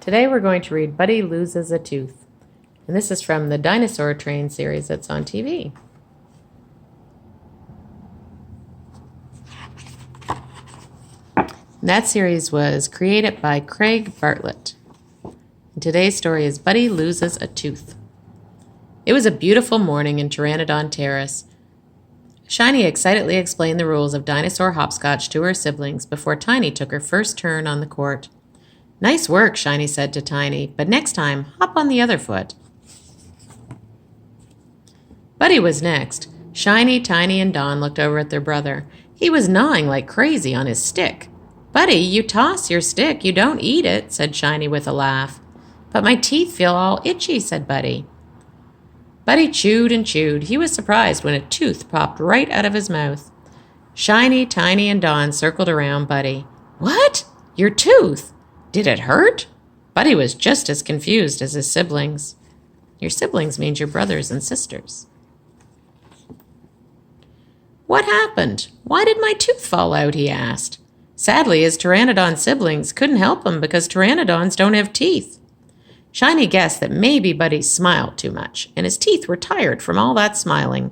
Today we're going to read Buddy Loses a Tooth. And this is from the Dinosaur Train series that's on TV. And that series was created by Craig Bartlett. And today's story is Buddy Loses a Tooth. It was a beautiful morning in Pteranodon Terrace. Shiny excitedly explained the rules of dinosaur hopscotch to her siblings before Tiny took her first turn on the court. "Nice work," Shiny said to Tiny, "but next time, hop on the other foot." Buddy was next. Shiny, Tiny, and Dawn looked over at their brother. He was gnawing like crazy on his stick. "Buddy, you toss your stick, you don't eat it," said Shiny with a laugh. "But my teeth feel all itchy," said Buddy. Buddy chewed and chewed. He was surprised when a tooth popped right out of his mouth. Shiny, Tiny, and Dawn circled around Buddy. "What? Your tooth? Did it hurt?" Buddy was just as confused as his siblings. Your siblings means your brothers and sisters. "What happened? Why did my tooth fall out?" he asked. Sadly, his Pteranodon siblings couldn't help him because Pteranodons don't have teeth. Shiny guessed that maybe Buddy smiled too much, and his teeth were tired from all that smiling.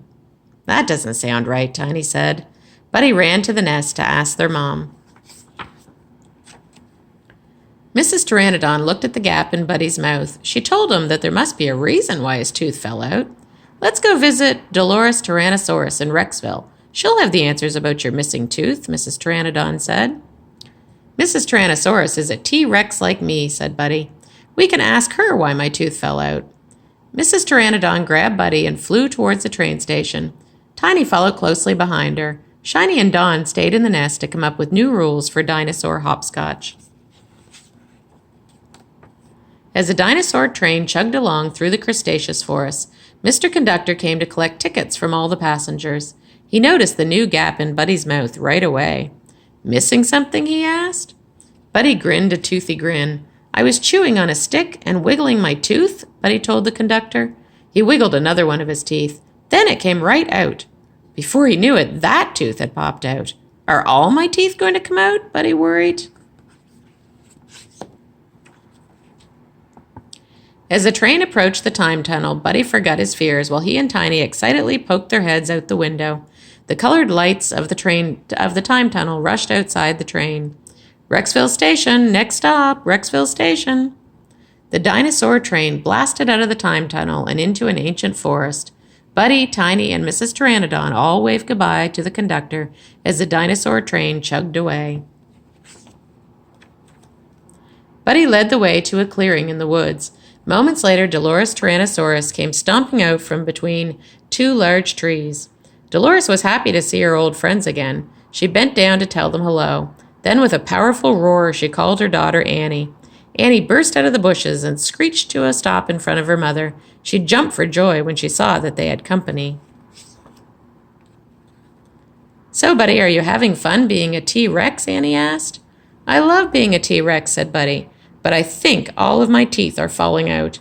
"That doesn't sound right," Tiny said. Buddy ran to the nest to ask their mom. Mrs. Pteranodon looked at the gap in Buddy's mouth. She told him that there must be a reason why his tooth fell out. "Let's go visit Dolores Tyrannosaurus in Rexville. She'll have the answers about your missing tooth," Mrs. Pteranodon said. "Mrs. Tyrannosaurus is a T-Rex like me," said Buddy. "We can ask her why my tooth fell out." Mrs. Pteranodon grabbed Buddy and flew towards the train station. Tiny followed closely behind her. Shiny and Dawn stayed in the nest to come up with new rules for dinosaur hopscotch. As the dinosaur train chugged along through the Cretaceous forest, Mr. Conductor came to collect tickets from all the passengers. He noticed the new gap in Buddy's mouth right away. "Missing something?" he asked. Buddy grinned a toothy grin. "I was chewing on a stick and wiggling my tooth," Buddy told the conductor. He wiggled another one of his teeth. Then it came right out. Before he knew it, that tooth had popped out. "Are all my teeth going to come out?" Buddy worried. As the train approached the time tunnel, Buddy forgot his fears while he and Tiny excitedly poked their heads out the window. The colored lights of the time tunnel rushed outside the train. "Rexville Station, next stop, Rexville Station." The dinosaur train blasted out of the time tunnel and into an ancient forest. Buddy, Tiny, and Mrs. Pteranodon all waved goodbye to the conductor as the dinosaur train chugged away. Buddy led the way to a clearing in the woods. Moments later, Dolores Tyrannosaurus came stomping out from between two large trees. Dolores was happy to see her old friends again. She bent down to tell them hello. Then, with a powerful roar, she called her daughter Annie. Annie burst out of the bushes and screeched to a stop in front of her mother. She jumped for joy when she saw that they had company. "So, Buddy, are you having fun being a T-Rex?" Annie asked. "I love being a T-Rex," said Buddy. "But I think all of my teeth are falling out."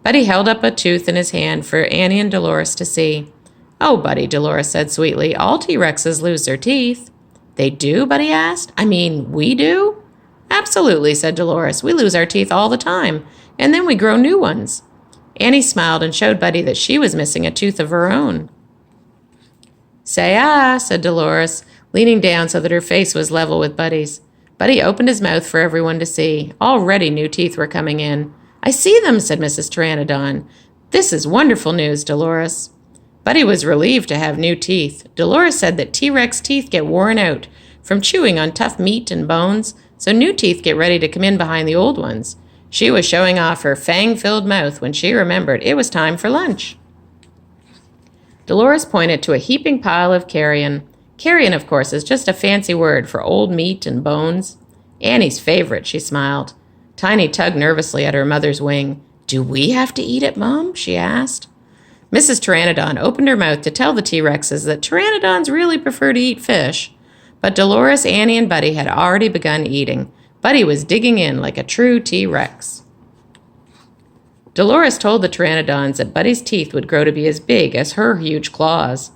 Buddy held up a tooth in his hand for Annie and Dolores to see. "Oh, Buddy," Dolores said sweetly, "all T-Rexes lose their teeth." "They do?" Buddy asked. "I mean, we do?" "Absolutely," said Dolores. "We lose our teeth all the time, and then we grow new ones." Annie smiled and showed Buddy that she was missing a tooth of her own. "Say ah," said Dolores, leaning down so that her face was level with Buddy's. Buddy opened his mouth for everyone to see. Already new teeth were coming in. "I see them," said Mrs. Pteranodon. "This is wonderful news, Dolores." Buddy was relieved to have new teeth. Dolores said that T-Rex teeth get worn out from chewing on tough meat and bones, so new teeth get ready to come in behind the old ones. She was showing off her fang-filled mouth when she remembered it was time for lunch. Dolores pointed to a heaping pile of carrion. Carrion, of course, is just a fancy word for old meat and bones. "Annie's favorite," she smiled. Tiny tugged nervously at her mother's wing. "Do we have to eat it, Mom?" she asked. Mrs. Pteranodon opened her mouth to tell the T-Rexes that Pteranodons really prefer to eat fish. But Dolores, Annie, and Buddy had already begun eating. Buddy was digging in like a true T-Rex. Dolores told the Pteranodons that Buddy's teeth would grow to be as big as her huge claws.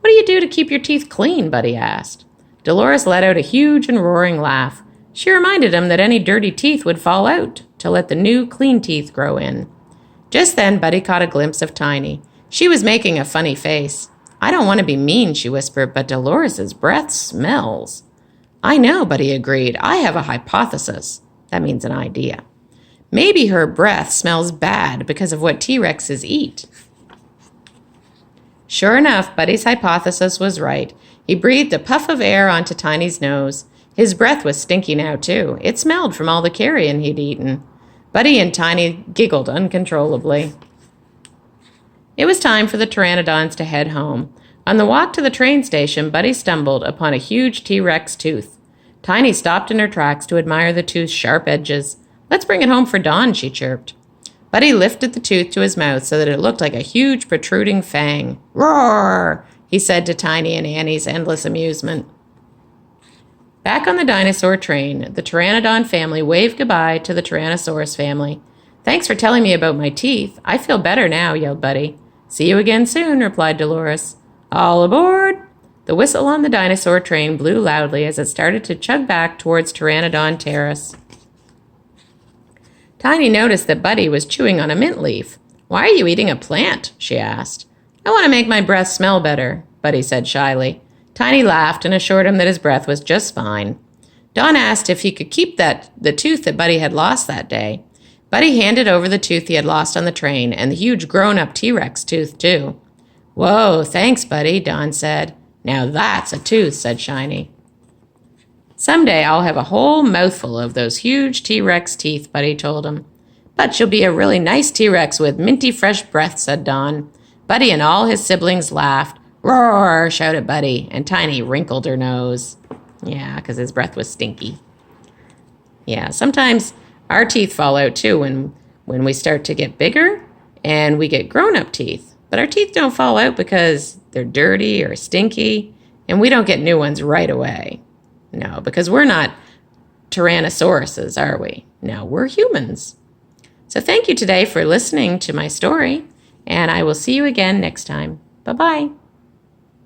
"What do you do to keep your teeth clean?" Buddy asked. Dolores let out a huge and roaring laugh. She reminded him that any dirty teeth would fall out to let the new, clean teeth grow in. Just then, Buddy caught a glimpse of Tiny. She was making a funny face. "I don't want to be mean," she whispered, "but Dolores's breath smells." "I know," Buddy agreed. "I have a hypothesis." That means an idea. "Maybe her breath smells bad because of what T-Rexes eat." Sure enough, Buddy's hypothesis was right. He breathed a puff of air onto Tiny's nose. His breath was stinky now, too. It smelled from all the carrion he'd eaten. Buddy and Tiny giggled uncontrollably. It was time for the pteranodons to head home. On the walk to the train station, Buddy stumbled upon a huge T-Rex tooth. Tiny stopped in her tracks to admire the tooth's sharp edges. "Let's bring it home for Dawn," she chirped. Buddy lifted the tooth to his mouth so that it looked like a huge protruding fang. "Roar!" he said to Tiny and Annie's endless amusement. Back on the dinosaur train, the pteranodon family waved goodbye to the Tyrannosaurus family. "Thanks for telling me about my teeth. I feel better now," yelled Buddy. "See you again soon," replied Dolores. "All aboard!" The whistle on the dinosaur train blew loudly as it started to chug back towards Pteranodon Terrace. Tiny noticed that Buddy was chewing on a mint leaf. "Why are you eating a plant?" she asked. "I want to make my breath smell better," Buddy said shyly. Tiny laughed and assured him that his breath was just fine. Dawn asked if he could keep the tooth that Buddy had lost that day. Buddy handed over the tooth he had lost on the train, and the huge grown-up T-Rex tooth, too. "Whoa, thanks, Buddy," Dawn said. "Now that's a tooth," said Shiny. "Someday I'll have a whole mouthful of those huge T-Rex teeth," Buddy told him. "But you'll be a really nice T-Rex with minty fresh breath," said Dawn. Buddy and all his siblings laughed. "Roar!" shouted Buddy, and Tiny wrinkled her nose. Yeah, because his breath was stinky. Yeah, sometimes our teeth fall out too when we start to get bigger and we get grown-up teeth. But our teeth don't fall out because they're dirty or stinky, and we don't get new ones right away. No, because we're not Tyrannosauruses, are we? No, we're humans. So thank you today for listening to my story, and I will see you again next time. Bye-bye.